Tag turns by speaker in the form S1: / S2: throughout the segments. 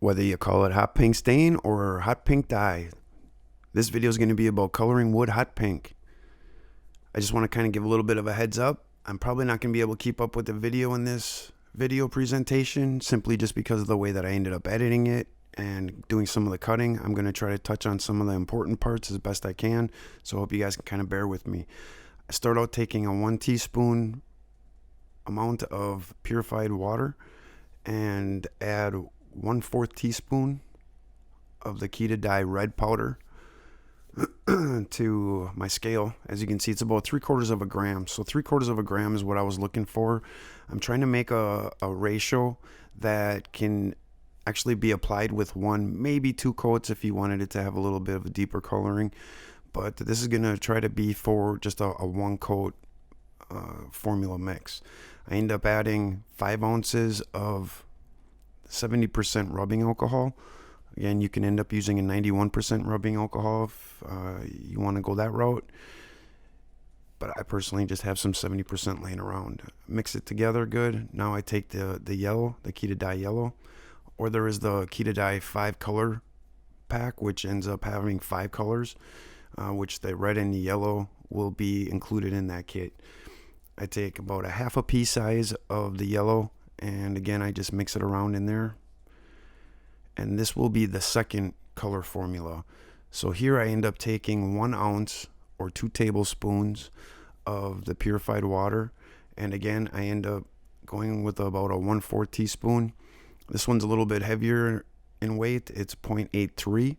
S1: Whether you call it hot pink stain or hot pink dye, this video is going to be about coloring wood hot pink. I just want to kind of give a little bit of a heads up. I'm probably not going to be able to keep up with the video in this video presentation simply just because of the way that I ended up editing it and doing some of the cutting. I'm going to try to touch on some of the important parts as best I can, so I hope you guys can kind of bear with me. I start out taking a 1 teaspoon amount of purified water and add 1/4 teaspoon of the Keda Dye Red Powder to my scale. As you can see, it's about 3/4 of a gram. So 3/4 of a gram is what I was looking for. I'm trying to make a ratio that can actually be applied with 1, maybe 2 coats if you wanted it to have a little bit of a deeper coloring. But this is going to try to be for just a 1 coat formula mix. I end up adding 5 ounces of 70% rubbing alcohol. Again, you can end up using a 91% rubbing alcohol if you want to go that route. But I personally just have some 70% laying around. Mix it together good. Now I take the yellow, the Keda Dye yellow, or there is the Keda Dye 5 color pack, which ends up having 5 colors, which the red and the yellow will be included in that kit. I take about a half a pea size of the yellow, and again, I just mix it around in there. And this will be the second color formula. So here I end up taking 1 ounce or 2 tablespoons of the purified water. And again, I end up going with about a 1/4 teaspoon. This one's a little bit heavier in weight. It's 0.83.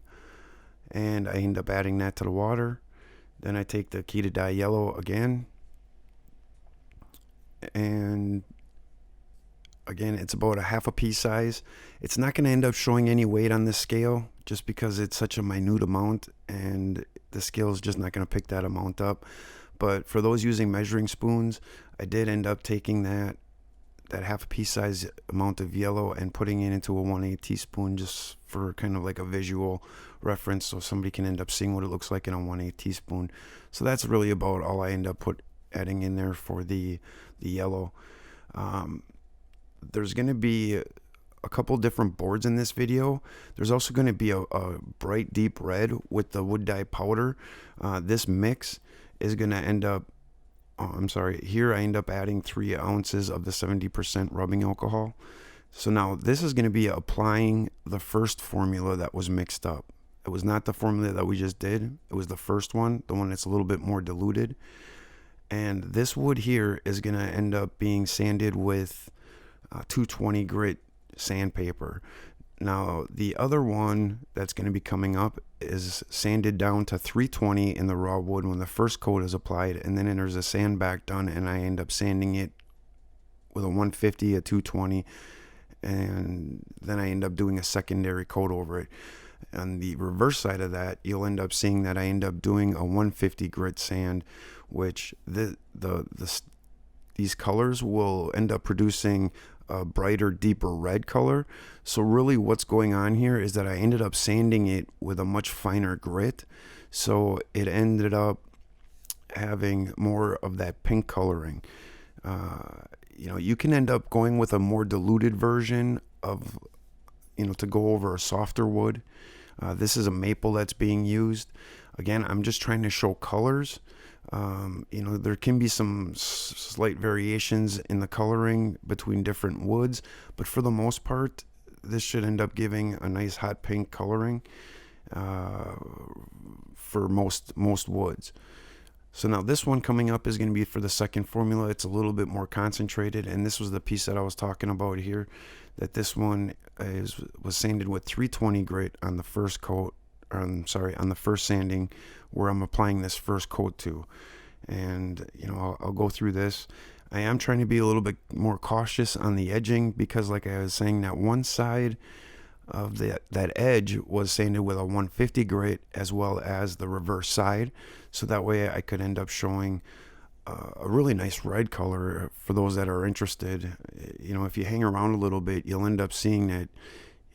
S1: And I end up adding that to the water. Then I take the Keda Dye yellow again. And again, it's about a half a pea size. It's not going to end up showing any weight on this scale just because it's such a minute amount, and the scale is just not going to pick that amount up. But for those using measuring spoons, I did end up taking that half a pea size amount of yellow and putting it into a 1/8 teaspoon just for kind of like a visual reference, so somebody can end up seeing what it looks like in a 1/8 teaspoon. So that's really about all I end up adding in there for the yellow. There's going to be a couple different boards in this video. There's also going to be a bright deep red with the wood dye powder. This mix is going to end up, here I end up adding 3 ounces of the 70% rubbing alcohol. So now this is going to be applying the first formula that was mixed up. It was not the formula that we just did. It was the first one, the one that's a little bit more diluted. And this wood here is going to end up being sanded with 220 grit sandpaper. Now the other one that's going to be coming up is sanded down to 320 in the raw wood when the first coat is applied, and then there's a sand back done, and I end up sanding it with a 150, a 220, and then I end up doing a secondary coat over it. On the reverse side of that, you'll end up seeing that I end up doing a 150 grit sand, which these colors will end up producing a brighter, deeper red color. So really what's going on here is that I ended up sanding it with a much finer grit, so it ended up having more of that pink coloring. You can end up going with a more diluted version of, to go over a softer wood. This is a maple that's being used. Again, I'm just trying to show colors. There can be some slight variations in the coloring between different woods, but for the most part, this should end up giving a nice hot pink coloring for most woods. So now this one coming up is going to be for the second formula. It's a little bit more concentrated, and this was the piece that I was talking about here, that this one was sanded with 320 grit on the first coat, on the first sanding where I'm applying this first coat to. And I'll go through this. I am trying to be a little bit more cautious on the edging because, like I was saying, that one side of that edge was sanded with a 150 grit as well as the reverse side, so that way I could end up showing a really nice red color for those that are interested. If you hang around a little bit, you'll end up seeing that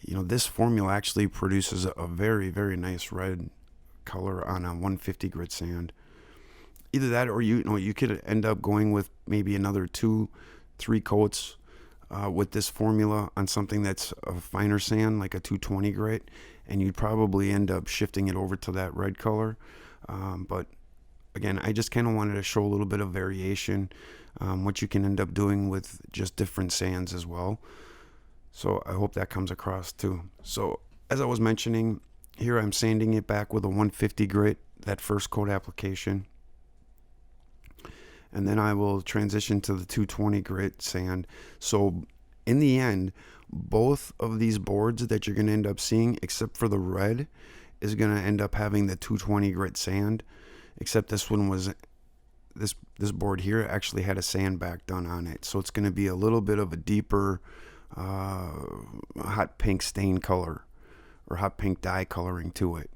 S1: this formula actually produces a very, very nice red color on a 150 grit sand. Either that, or you could end up going with maybe another 2-3 coats with this formula on something that's a finer sand, like a 220 grit, and you'd probably end up shifting it over to that red color. But again, I just kind of wanted to show a little bit of variation, what you can end up doing with just different sands as well. So I hope that comes across too. So as I was mentioning, here I'm sanding it back with a 150 grit, that first coat application. And then I will transition to the 220 grit sand. So in the end, both of these boards that you're going to end up seeing, except for the red, is going to end up having the 220 grit sand. Except this one was, this board here actually had a sandback done on it. So it's going to be a little bit of a deeper hot pink stain color, or hot pink dye coloring to it.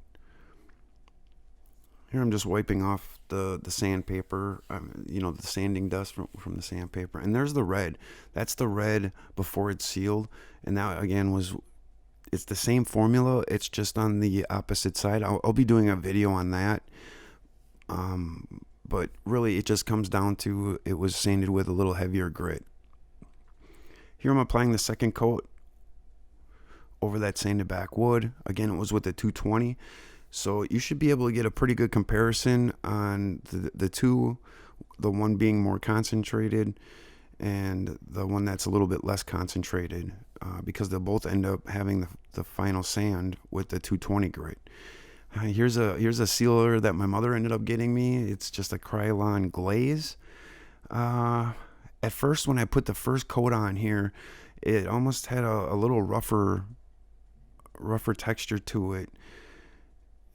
S1: Here I'm just wiping off the sandpaper, the sanding dust from the sandpaper. And there's the red. That's the red before it's sealed. And that again it's the same formula. It's just on the opposite side. I'll be doing a video on that. But really it just comes down to it was sanded with a little heavier grit. Here I'm applying the second coat over that sanded back wood. Again, it was with the 220. So you should be able to get a pretty good comparison on the two, the one being more concentrated and the one that's a little bit less concentrated, because they'll both end up having the final sand with the 220 grit. Here's a sealer that my mother ended up getting me. It's just a Krylon Glaze. At first, when I put the first coat on here, it almost had a little rougher texture to it.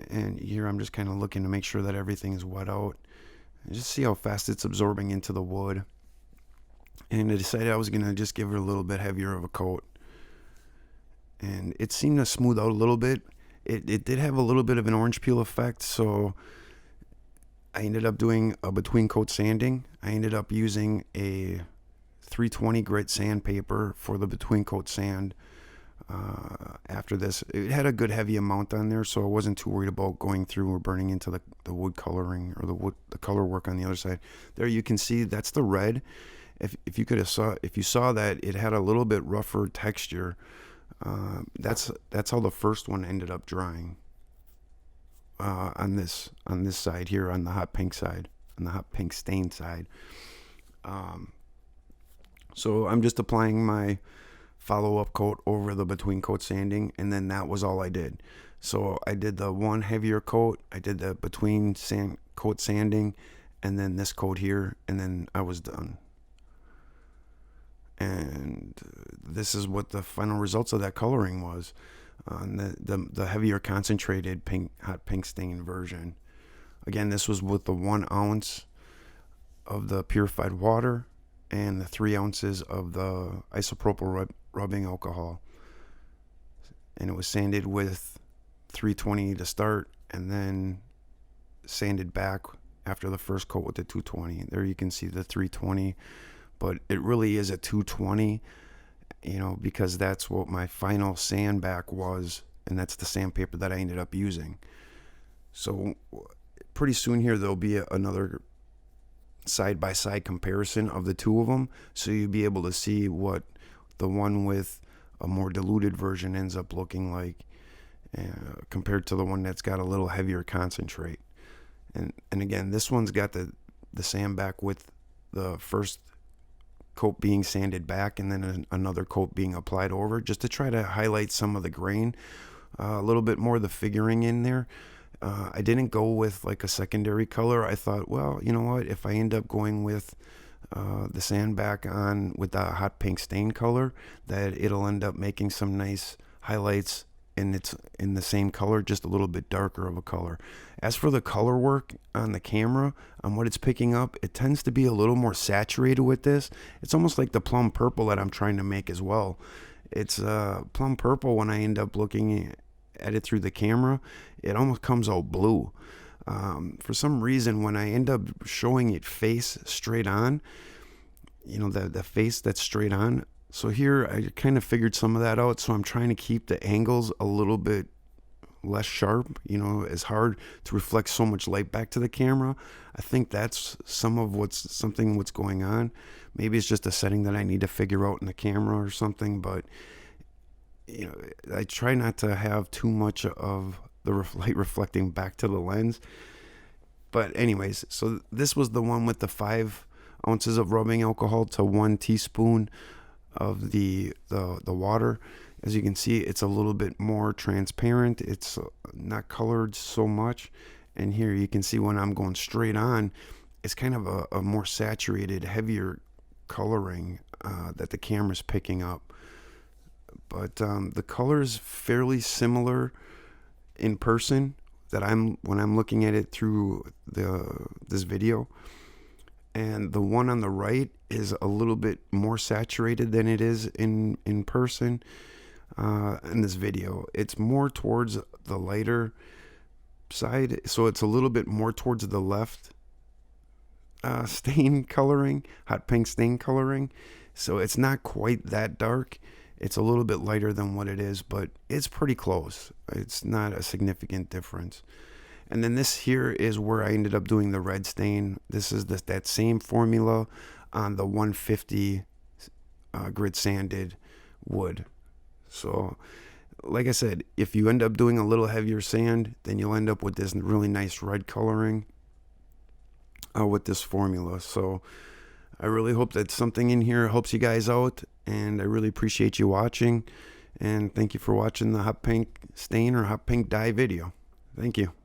S1: And here I'm just kind of looking to make sure that everything is wet out. And just see how fast it's absorbing into the wood. And I decided I was going to just give it a little bit heavier of a coat. And it seemed to smooth out a little bit. It did have a little bit of an orange peel effect, so I ended up doing a between coat sanding. I ended up using a 320 grit sandpaper for the between coat sand. After this, it had a good heavy amount on there, so I wasn't too worried about going through or burning into the wood coloring or the color work on the other side. There you can see that's the red. If you saw that it had a little bit rougher texture, that's how the first one ended up drying. On this side here, on the hot pink side, on the hot pink stain side. So I'm just applying my follow-up coat over the between coat sanding, and then that was all I did. So I did the one heavier coat, I did the between coat sanding, and then this coat here, and then I was done. And this is what the final results of that coloring was. The heavier concentrated hot pink stain version. Again, this was with the 1 ounce of the purified water and the 3 ounces of the isopropyl rubbing alcohol. And it was sanded with 320 to start, and then sanded back after the first coat with the 220. There you can see the 320, but it really is a 220, because that's what my final sandback was, and that's the sandpaper that I ended up using. So pretty soon here there'll be another side-by-side comparison of the two of them, so you'll be able to see what the one with a more diluted version ends up looking like, compared to the one that's got a little heavier concentrate. And again, this one's got the sandback with the first coat being sanded back and then another coat being applied over, just to try to highlight some of the grain, a little bit more of the figuring in there. I didn't go with like a secondary color. I thought, well, you know what, if I end up going with the sandback on with the hot pink stain color, that it'll end up making some nice highlights, and it's in the same color, just a little bit darker of a color. As for the color work on the camera, on what it's picking up, it tends to be a little more saturated with this. It's almost like the plum purple that I'm trying to make as well. It's plum purple. When I end up looking at it through the camera, it almost comes out blue. For some reason, when I end up showing it face straight on, the face that's straight on. So here I kind of figured some of that out. So I'm trying to keep the angles a little bit less sharp, you know, it's hard to reflect so much light back to the camera. I think that's what's going on. Maybe it's just a setting that I need to figure out in the camera or something, but you know, I try not to have too much of the light reflecting back to the lens. But anyways, so this was the one with the 5 ounces of rubbing alcohol to 1 teaspoon of the water. As you can see, it's a little bit more transparent. It's not colored so much. And here you can see when I'm going straight on, it's kind of a more saturated, heavier coloring that the camera's picking up. But the color is fairly similar in person when I'm looking at it through this video. And the one on the right is a little bit more saturated than it is in person. In this video, it's more towards the lighter side, so it's a little bit more towards the left stain coloring, hot pink stain coloring. So it's not quite that dark. It's a little bit lighter than what it is, but it's pretty close. It's not a significant difference. And then this here is where I ended up doing the red stain. This is that same formula on the 150 grit sanded wood. So like I said, if you end up doing a little heavier sand, then you'll end up with this really nice red coloring with this formula. So I really hope that something in here helps you guys out, and I really appreciate you watching, and thank you for watching the hot pink stain or hot pink dye video. Thank you.